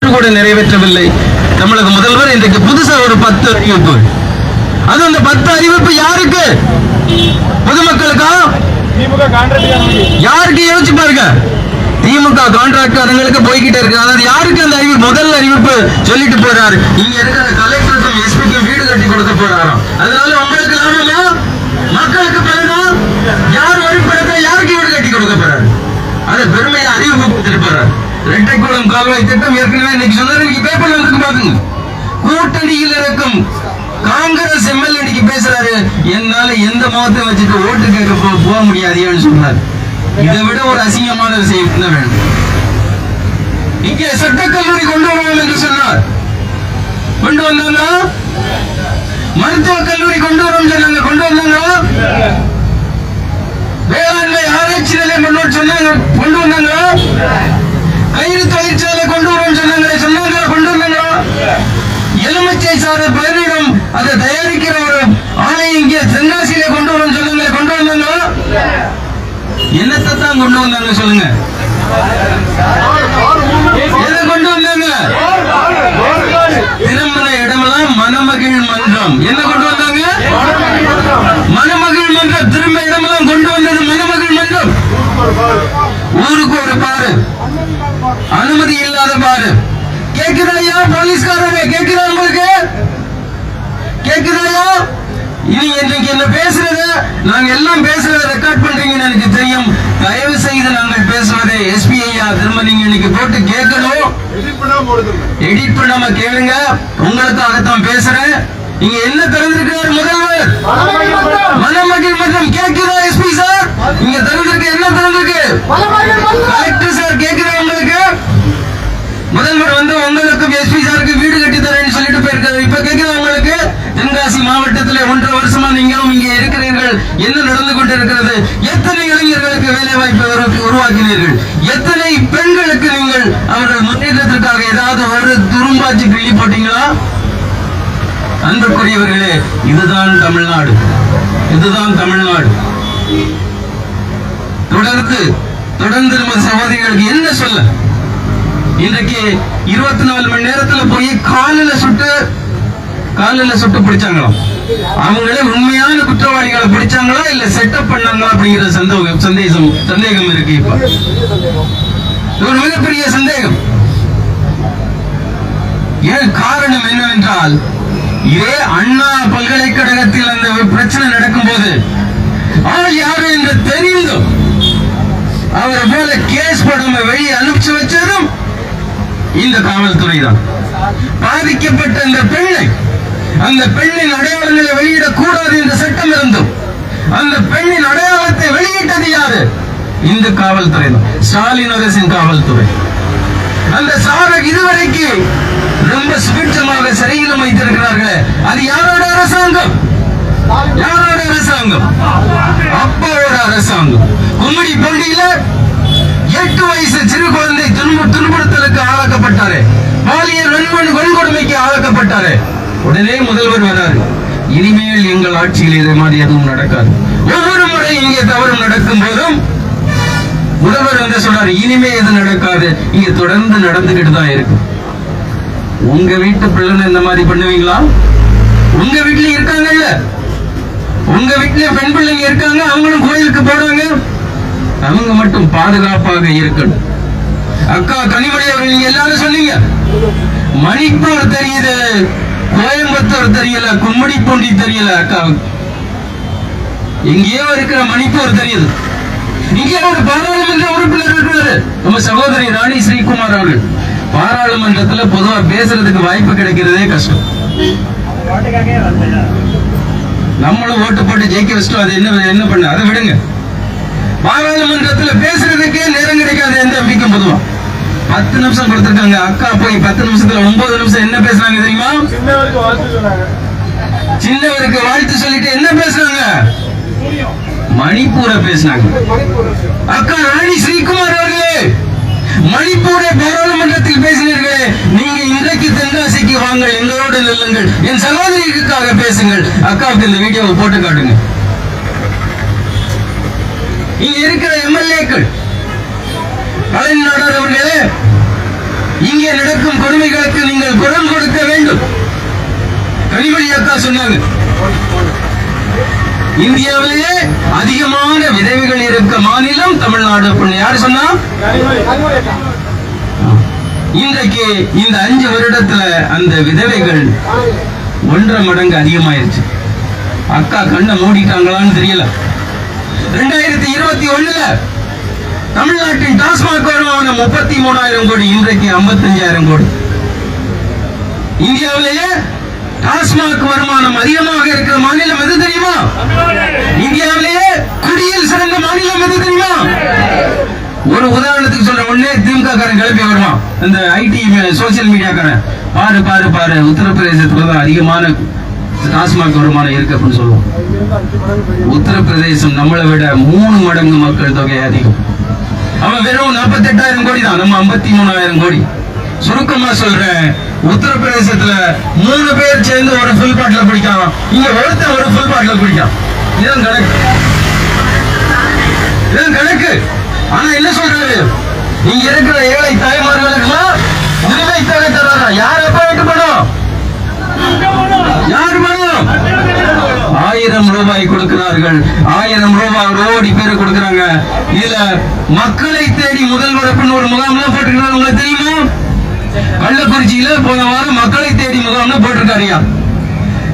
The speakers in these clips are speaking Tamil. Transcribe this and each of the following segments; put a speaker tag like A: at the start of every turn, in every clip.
A: கூட நிறைவேற்றவில்லை. தமிழக முதல்வர் இன்றைக்கு புதுசா ஒரு 10 அறிவிப்பு. அது அந்த 10 அறிவிப்பு யாருக்கு? பொதுமக்களுக்கா? யாருக்கு? யோசிச்சு பாருங்க. திமுக கான்ட்ராக்டர்களுக்கு போய்கிட்டே இருக்கு. அதாவது யாருக்கு அந்த அறிவிப்பு? முதல் அறிவிப்பு சொல்லிட்டு போறாரு, இங்க இருக்கிற கலெக்டருக்கும் எஸ்பிக்கும் வீடு கட்டி கொடுக்க போறாராம். அதனால உங்களுக்கு லாபமா? மக்களுக்கு பலனா? யார் வரிப்படத்தை யாருக்கு வீடு கட்டி கொடுக்க போறாரு? அதை பெருமையை அறிவிப்பு கொடுத்துட்டு போறாரு. இரட்டைக்குளம் கால்வாய் திட்டம் ஏற்கனவே இன்னைக்கு சொன்னாரு, இன்னைக்கு பேப்பர்ல இருக்கு பாருங்க. கூட்டணியில் இருக்கும் காங்கிரஸ் எம்எல்ஏ இன்னைக்கு பேசுறாரு, என்னால எந்த முகத்தை வச்சுட்டு ஓட்டு கேட்க போக முடியாதுன்னு சொன்னார். இதை விட ஒரு அசிங்கமான விஷயம் என்ன வேணும்? இங்கே சட்டக்கல்லூரி கொண்டு வருவோம் என்று சொன்னார். கொண்டு வந்தாங்க. மருத்துவக் கல்லூரி கொண்டு வரும் சொன்னாங்க. கொண்டு வந்தாங்க. வேளாண்மை ஆராய்ச்சி நிலையம் சொன்னாங்க. கொண்டு வந்தாங்க. கயிறு தொழிற்சாலை கொண்டு வரும் சொன்னாங்க. கொண்டு வந்தாங்க. எலுமிச்சை சாறு பயிரிடும் அதை தயாரிக்கிற ஒரு ஆலை இங்கே தென்காசியில கொண்டு வரும் சொன்னாங்க. கொண்டு வந்தாங்க. என்னத்தை தான் கொண்டு வந்தாங்க சொல்லுங்க? எதை கொண்டு வந்தாங்க? திருமண இடமெல்லாம் மணமகிழ் மன்றம். என்ன கொண்டு வந்தாங்க? மணமகிழ் மன்றம். திரும்ப இடமெல்லாம் கொண்டு வந்தது மணமகிழ் மன்றம். ஊருக்கு ஒரு பாரு, அனுமதி இல்லாத பாரு. கேட்கிறாயா போலீஸ்காரங்க? கேட்கிறா? உங்களுக்கு கேட்கிறாயா? இனி இன்னைக்கு என்ன பேசுறத நாங்க எல்லாம் பேசுறத ரெக்கார்ட் பண்றீங்கன்னு எனக்கு தெரியும். தயவு செய்து நாங்கள் பேசுவதை எஸ்பி ஐயா திரும்ப நீங்க இன்னைக்கு போட்டு கேட்கணும். எடிட் பண்ணாம கேளுங்க. உங்களுக்காகத்தான் பேசுறேன். இங்க என்ன திறந்திருக்கிறார் முதல்வர்? மணமகிழ் மன்றம். கேட்குதா எஸ்பி சார்? இங்க திறந்திருக்கு. என்ன திறந்திருக்கு? கலெக்டர் சார் கேட்கிறா உங்களுக்கு? முதல்வர் வந்து உங்களுக்கும் எஸ்பி சாருக்கு வீடு கட்டி தரேன்னு சொல்லிட்டு போயிருக்காரு. இப்ப கேட்கிறா உங்களுக்கு? தென்காசி மாவட்டத்தில் 1.5 வருஷமா நீங்களும் இங்கே இருக்கிறீர்கள். என்ன நடந்து கொண்டு இருக்கிறது? எத்தனை இளைஞர்களுக்கு வேலை வாய்ப்பை உருவாக்கினீர்கள்? எத்தனை பெண்களுக்கு நீங்கள் அவர்கள் முன்னேற்றத்திற்காக ஏதாவது ஒரு துரும்பாச்சி கிள்ளி போட்டீங்களா? அன்புக்குரியவர்களே, இதுதான் தமிழ்நாடு. இதுதான் தமிழ்நாடு. தொடர்ந்து நம்ம சகோதரிகளுக்கு என்ன சொல்ல? இன்றைக்கு 24 மணி நேரத்துல போய் காலில் சுட்டு பிடிச்சாங்களாம். அவங்களே உண்மையான குற்றவாளிகளை பிடிச்சாங்களா இல்ல செட்டப் பண்ணாங்களா அப்படிங்கிற சந்தேகம் இருக்கு. இப்ப ஒரு மிகப்பெரிய சந்தேகம். ஏன்? காரணம் என்னவென்றால், இதே அண்ணா பல்கலைக்கழகத்தில் அந்த பிரச்சனை நடக்கும் போது ஆள் யாரு என்று தெரிந்தும் அவரை போல கேஸ் போடாம வெளியே அனுப்பிச்சு வச்சதும் இந்த காவல்துறை தான். பாதிக்கப்பட்ட அந்த பெண்ணின் அடையாளங்களை வெளியிடக்கூடாது என்ற சட்டம் இருந்தும் அந்த பெண்ணின் அடையாளத்தை வெளியிட்டது யாரு? இந்த காவல்துறை தான். ஸ்டாலின் அரசின் காவல்துறை. அந்த சாரக் இதுவரைக்கு ரொம்ப சுபிட்சமாக சிறையிலும் வைத்திருக்கிறார்கள். அது யாரோட அரசாங்கம்? யாரோட அரசாங்கம்? அப்பாவோட அரசாங்கம். கும்மிடி பண்டிகையில 8 வயசு சிறு குழந்தை துன்புறுத்தலுக்கு ஆளாக்கப்பட்டாரு. பாலியல் வன்கொடுமைக்கு ஆளாக்கப்பட்டாரு. உடனே முதல்வர் வராரு, இனிமேல் எங்கள் ஆட்சியில் இதே மாதிரி எதுவும் நடக்காது. ஒவ்வொரு முறை இங்கே தவறு நடக்கும் போதும் முதல்வர் வந்து சொல்றாரு, இனிமே எது நடக்காது, இங்க தொடர்ந்து நடந்துகிட்டு தான் இருக்கு. உங்க வீட்டு பிள்ளை இந்த மாதிரி பண்ணுவீங்களா? உங்க வீட்லயும் இருக்காங்கல்ல, உங்க வீட்லயும் பெண் பிள்ளைங்க இருக்காங்க, அவங்களும் கோயிலுக்கு போறாங்க. அவங்க மட்டும் பாதுகாப்பாக இருக்கணும். அக்கா கனிமொழி அவர்கள் நீங்க எல்லாரும் சொன்னீங்க, மணிப்பூர் தெரியுது, கோயம்புத்தூர் தெரியல, கும்மிடிப்பூண்டி தெரியல. அக்கா எங்கேயோ இருக்கிற மணிப்பூர் தெரியுது. இங்கே ஒரு பாராளுமன்ற உறுப்பினர் இருக்கிறாரு, நம்ம சகோதரி ராணி ஸ்ரீகுமார் அவர்கள். பாராளுமன்றத்துல பொதுவா பேசுறதுக்கு வாய்ப்பு கிடைக்கிறதே கஷ்டம். நம்மளும் ஓட்டு போட்டு ஜெயிக்க வச்சிட்டோம். அது என்ன பண்ண, அதை விடுங்க. பாராளுமன்றத்துல பேசுறதுக்கே நேரம் கிடைக்காது எந்த எம்பிக்கும். பொதுவா 10 நிமிஷம் கொடுத்திருக்காங்க. அக்கா போய் 10 நிமிஷத்துல 9 நிமிஷம் என்ன பேசுறாங்க தெரியுமா? சின்னவருக்கு வாழ்த்து சொல்லிட்டு என்ன பேசுறாங்க? மணிப்பூரை பேசினாங்க. அக்கா ராணி ஸ்ரீகுமார் அவர்களே, மணிப்பூரை பாராளுமன்றத்தில் பேசினீர்களே, நீங்க இன்றைக்கு தென்காசிக்கு வாங்க, எங்களோடு நில்லுங்கள், என் சகோதரிக்காக பேசுங்கள். அக்காவுக்கு இந்த வீடியோவை போட்டு காட்டுங்க. இங்க இருக்கிற எம்எல்ஏக்கள் கலைஞர் அவர்களே, இங்கே நடக்கும் கொடுமைகளுக்கு நீங்கள் குரல் கொடுக்க வேண்டும். கனிமொழி அக்கா சொன்னாங்க, இந்தியாவிலேயே அதிகமான விதவைகள் இருக்க மாநிலம் தமிழ்நாடு. யாரு சொன்னா? இன்றைக்கு இந்த 5 வருடத்துல அந்த விதவைகள் 1.5 மடங்கு அதிகமாயிருச்சு. அக்கா கண்ணை மூடிட்டாங்களான்னு தெரியல. 2021 தமிழ்நாட்டின் டாஸ்மாக் வருமானம் 33,000 கோடி, இன்றைக்கு 55,000 கோடி. இந்தியாவிலேயே டாஸ்மாக் வருமானம் அதிகமாக இருக்கிற மாநிலம் எது தெரியுமா? இந்தியாவிலேயே குடியில் சிறந்த மாநிலம் எது தெரியுமா? ஒரு உதாரணத்துக்கு சொல்ற உடனே திமுக காரன் கிளப்பி வருவான், இந்த ஐடி சோசியல் மீடியா காரன், பாரு பாரு பாரு உத்தரப்பிரதேசத்துல தான் அதிகமான டாஸ்மாக் வருமானம் இருக்கு அப்படின்னு சொல்லுவோம். உத்தரப்பிரதேசம் நம்மளை விட 3 மடங்கு மக்கள் தொகை அதிகம். அவன் வெறும் 48,000 கோடி தான், நம்ம 53,000 கோடி. சுருக்கமா சொல்றேன், உத்தரப்பிரதேசத்துல 3 பேர் சேர்ந்து ஒரு ஃபுல் பாட்டில் குடிக்கலாம், இங்க ஒருத்தன் ஒரு ஃபுல் பாட்டில் குடிக்கலாம். இதான் கணக்கு, இதான் கணக்கு. ஆனா என்ன சொல்றது, இங்க இருக்கிற ஏழை தாய்மார்களுக்கெல்லாம் உரிமை தொகை தராங்க. யார் எப்ப வீட்டு பணம்? யார் பணம்? 1000 ரூபாய் கொடுக்கிறார்கள். 1000 ரூபாய் கோடி பேர் கொடுக்கிறாங்க. இதுல மக்களை தேடி முதல்வர் ஒரு முகாம்லாம் போட்டுக்கிறாங்க. உங்களுக்கு தெரியுமா? கள்ளக்குறிச்சியில போன வாரம் மக்களை தேடி முகாம்னு போட்டிருக்காருயா.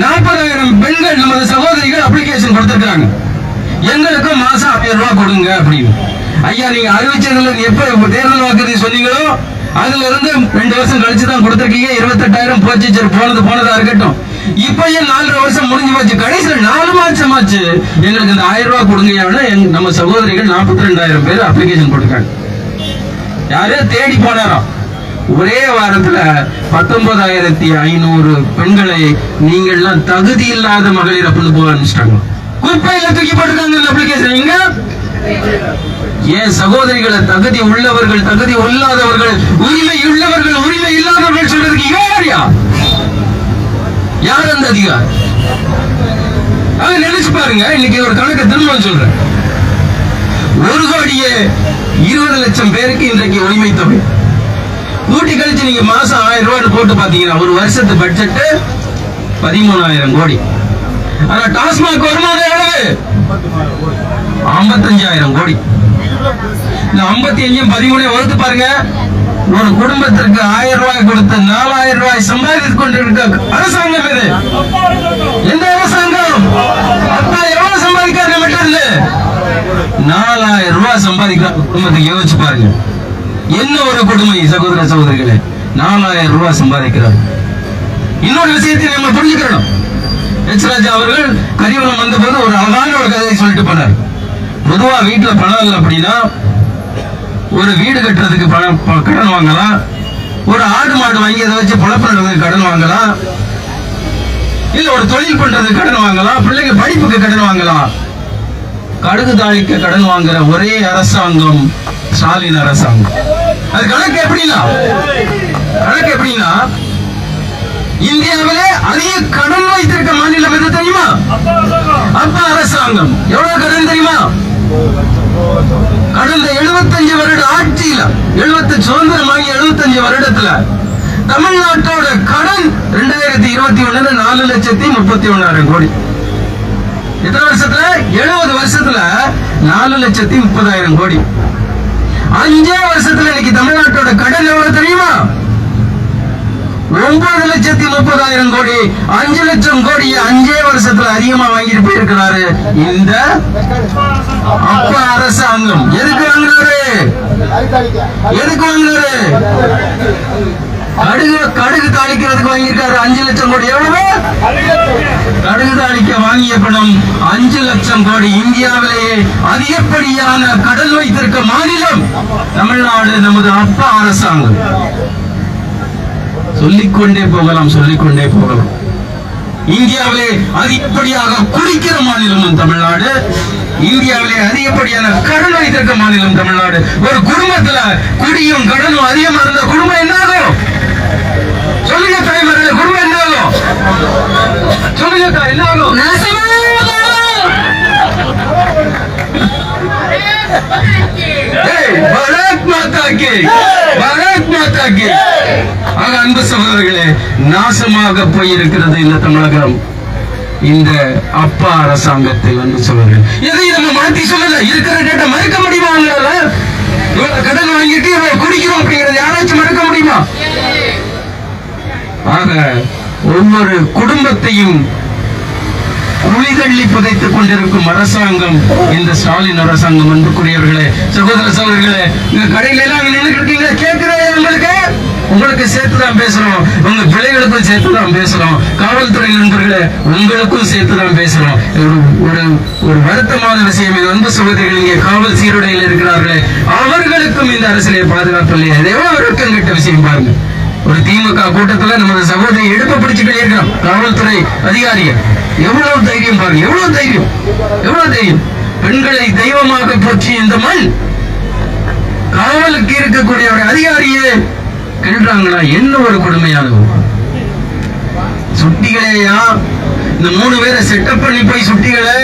A: 40,000 பெண்கள் நமது சகோதரிகள் அப்ளிகேஷன் கொடுத்திருக்காங்க. எங்களுக்கு மாசம் 1000 ரூபாய் கொடுங்க அப்படின்னு. ஐயா, நீங்க அறிவிச்சதுல எப்ப தேர்தல் வாக்குறுதி சொன்னீங்களோ அதுல இருந்து 2 வருஷம் கழிச்சு தான் கொடுத்திருக்கீங்க. 28,000 போச்சு. போனதா இருக்கட்டும். இப்பயும் 4.5 வருஷம் முடிஞ்சு போச்சு. கடைசியில 4 மாசம் ஆச்சு. எங்களுக்கு இந்த 1000 ரூபாய் கொடுங்க. நம்ம சகோதரிகள் 42,000 பேர் அப்ளிகேஷன் போட்டிருக்காங்க. யாரு தேடி போனாராம். ஒரே வாரத்துல 19,500 பெண்களை நீங்கள்லாம் தகுதி இல்லாத மகளிர் அப்படின்னு போக ஆரம்பிச்சிட்டாங்க. குப்பையில தூக்கி போட்டிருக்காங்க இந்த அப்ளிகேஷன். இங்க ஏன் சகோதரிகளை தகுதி உள்ளவர்கள், தகுதி இல்லாதவர்கள், உரிமை உள்ளவர்கள், உரிமை இல்லாதவர்கள் சொல்றதுக்கு யாரியா? யார் அந்த அதிகாரம்? அதை நினைச்சு பாருங்க. இன்னைக்கு ஒரு கணக்கு திரும்ப சொல்றேன். 1,20,00,000 பேருக்கு இன்றைக்கு உரிமை தொகை கூட்டி கழிச்சு நீங்க மாசம் 1000 ரூபாய் போட்டு பாத்தீங்கன்னா ஒரு வருஷத்து பட்ஜெட் 13,000 கோடி. ஆனா டாஸ்மாக் வருமானம் எவ்வளவு? 55,000 கோடி. இந்த 55 13 வகுத்து பாருங்க. ஒரு குடும்பத்திற்கு 1000 ரூபாய் கொடுத்து 4,000 ரூபாய் சம்பாதித்துக் கொண்டிருக்க அரசாங்கம் இது. எந்த அரசாங்கம்? அப்பா எவ்வளவு சம்பாதிக்கிறாங்க? மட்டும் 4,000 ரூபாய் சம்பாதிக்கிற குடும்பத்துக்கு யோசிச்சு பாருங்க. என்ன ஒரு கொடுமை சகோதர சகோதரிகளே. 4,000 ரூபாய் சம்பாதிக்கிறார். இன்னொரு விஷயத்தை நம்ம புரிஞ்சுக்கணும். எச் ராஜா அவர்கள் கரிவலம் வந்த போது ஒரு அழகான ஒரு கதையை சொல்லிட்டு போனார். பொதுவா வீட்டுல பணம் இல்லை அப்படின்னா ஒரு வீடு கட்டுறதுக்கு கடன் வாங்கலாம், ஒரு ஆடு மாடு வாங்கி அதை வச்சு புலப்படுறதுக்கு கடன் வாங்கலாம், இல்ல ஒரு தொழில் பண்றதுக்கு கடன் வாங்கலாம், பிள்ளைங்க படிப்புக்கு கடன் வாங்கலாம். கடுகு தாளிக்க கடன் வாங்குற ஒரே அரசாங்கம் ஸ்டாலின் அரசாங்கம். அது கணக்கு எப்படின்னா இந்தியாவிலே அதிக கடன் வைத்திருக்க மாநிலம் எது தெரியுமா? அப்பா அரசாங்கம். எவ்வளவு கடன் தெரியுமா? கடந்த 75 வருட ஆட்சியில, சுதந்திரம் வாங்கி 75 வருடத்துல தமிழ்நாட்டோட கடன் 2021 4,31,000 கோடி. எத்தனை வருஷத்துல? 70 வருஷத்துல 4,30,000 கோடி. 5 வருஷத்துல இன்னைக்கு தமிழ்நாட்டோட கடன் எவ்வளவு தெரியுமா? 9,30,000 கோடி. 5 லட்சம் கோடி 5 வருஷத்துல அதிகமா வாங்கிட்டு போயிருக்கிறாரு இந்த அப்பா அரசாங்கம். எதுக்கு வாங்குறாரு? கடுகு தாளிக்கிறதுக்கு வாங்கியிருக்காரு 5 லட்சம் கோடி. எவ்வளவு? கடுகு தாளிக்க வாங்கிய பணம் 5 லட்சம் கோடி. இந்தியாவிலேயே அதிகப்படியான கடன் வைத்திருக்க மாநிலம் தமிழ்நாடு, நமது அப்பா அரசாங்கம். சொல்லிக்கொண்டே போகலாம். இந்தியாவிலே அதிகப்படியாக குடிக்கிற மாநிலம் தமிழ்நாடு. இந்தியாவிலே அதிகப்படியான கடன் வைத்திருக்க மாநிலம் தமிழ்நாடு. ஒரு குடும்பத்துல குடியும் கடனும் அதிகமா இருந்த குடும்பம் என்ன ஆகும்? சொல்லுங்க தாய்மார்களே, குடும்பம் என்ன ஆகும்? சொல்லுங்க, என்ன ஆகும்? भारत माता கி பாரத் மாதா கி. ஆக அன்பு சகோதரர்களே, நாசமாக போயிருக்கிறது இந்த தமிழகம் இந்த அப்பா அரசாங்கத்தில் என்று சொல்வார்கள். எதை நம்ம மாத்தி சொல்லல, இருக்கிற டேட்டா மறுக்க முடியுமா? அவங்களால இவ்வளவு கடன் வாங்கிட்டு இவ்வளவு குடிக்கிறோம் அப்படிங்கிறது யாராச்சும் மறுக்க முடியுமா? ஆக ஒவ்வொரு குடும்பத்தையும் குளிதள்ளி புதைத்துக் கொண்டிருக்கும் அரசாங்கம் இந்த ஸ்டாலின் அரசாங்கம். அன்புக்குரியவர்களே, சகோதர சகோதரிகளே, இந்த கடையில எல்லாம் நின்று இருக்கீங்க, கேட்கிறேன் உங்களுக்கு சேர்த்துதான் பேசுறோம், உங்க பிள்ளைகளுக்கும் சேர்த்துதான் பேசுறோம், காவல்துறை நண்பர்களே உங்களுக்கும் சேர்த்துதான் பேசுறோம். ஒரு வருத்தமான விஷயம் இது. அன்பு சகோதரிகள், இங்கே காவல் சீருடையில் இருக்கிறார்களே அவர்களுக்கும் இந்த அரசியலை பாதுகாப்பு இல்லையா? இது எவ்வளவு வெட்கம் கெட்ட விஷயம் பாருங்க. ஒரு திமுக கூட்டத்துல நமது சகோதரி எடுப்பு பிடிச்சுட்டே இருக்கிறோம் காவல்துறை அதிகாரிகள். எவ்வளவு தைரியம் பாருங்க, எவ்வளவு தைரியம், எவ்வளவு தைரியம். பெண்களை தெய்வமாக போற்றி இந்த மண் காவலுக்கு இருக்கக்கூடிய ஒரு அதிகாரியே கிள்றாங்களா? என்ன ஒரு கொடுமையானது. சுட்டிகளையா இந்த 3 பேரை செட்டப் பண்ணி போய் சுட்டிகளை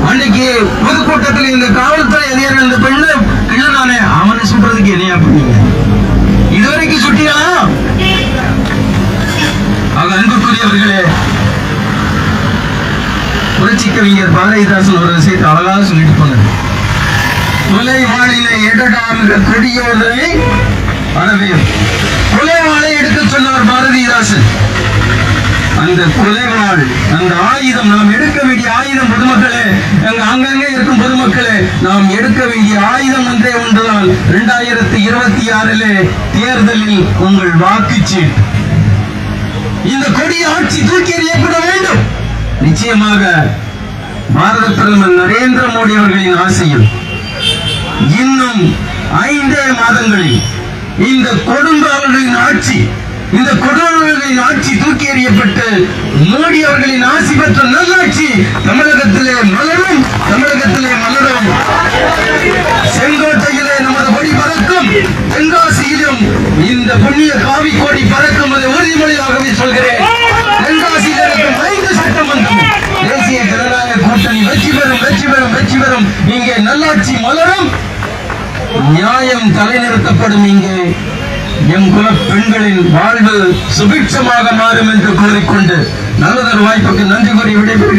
A: அன்னைக்கு பொதுக்கூட்டத்தில் இந்த காவல்துறை அதிகாரி அந்த பெண்ணு கிள்ளனானே அவனை சுடுறதுக்கு என்னையா பண்ணீங்க? இதுவரைக்கும் சுட்டிகளா? ஆக அன்புக்குரியவர்களே, புரட்சி கவிஞர் பாரதிதாசன் ஒரு விஷயத்தை அழகாக சொல்லிட்டு போனார். கொலை வாழினை எடடாமிற கொடியோதனை அறவே கொலை வாழை எடுக்க சொன்னார் பாரதிதாசன். அந்த கொலைவாள், அந்த ஆயுதம், நாம் எடுக்க வேண்டிய ஆயுதம் பொதுமக்களே, அங்கங்கே இருக்கும் பொதுமக்களே, நாம் எடுக்க வேண்டிய ஆயுதம் ஒன்றே ஒன்றுதான். 2026 தேர்தலில் உங்கள் வாக்குச்சீட்டு. இந்த கொடிய ஆட்சி தூக்கி எறியப்பட வேண்டும். நிச்சயமாக பாரத பிரதமர் நரேந்திர மோடி அவர்களின் ஆசையில் இன்னும் 5 மாதங்களில் இந்த கொடுங்காவல்களின் ஆட்சி, இந்த கொடுங்காவல்களின் ஆட்சி தூக்கி எறியப்பட்டு மோடி அவர்களின் ஆசி பெற்ற நல்லாட்சி தமிழகத்திலே மலரும், தமிழகத்திலே மலரும். செங்கோட்டையிலே நமது கொடி பறக்கும், தென்காசியிலும் இந்த புண்ணிய காவி கொடி பறக்கும். அதை உறுதிமொழியாகவே சொல்கிறேன். தென்காசியில் இருக்கும் 5 சட்டமன்றம் தேசிய ஜனநாயக கூட்டணி வெற்றி பெறும், வெற்றி பெறும், வெற்றி பெறும். இங்கே நல்லாட்சி மலரும், நியாயம் தலைநிறுத்தப்படும். இங்கே எம் குல பெண்களின் வாழ்வு சுபிட்சமாக மாறும் என்று கூறிக்கொண்டு நல்லதொரு வாய்ப்புக்கு நன்றி கூறி விடைபெறுகிறேன்.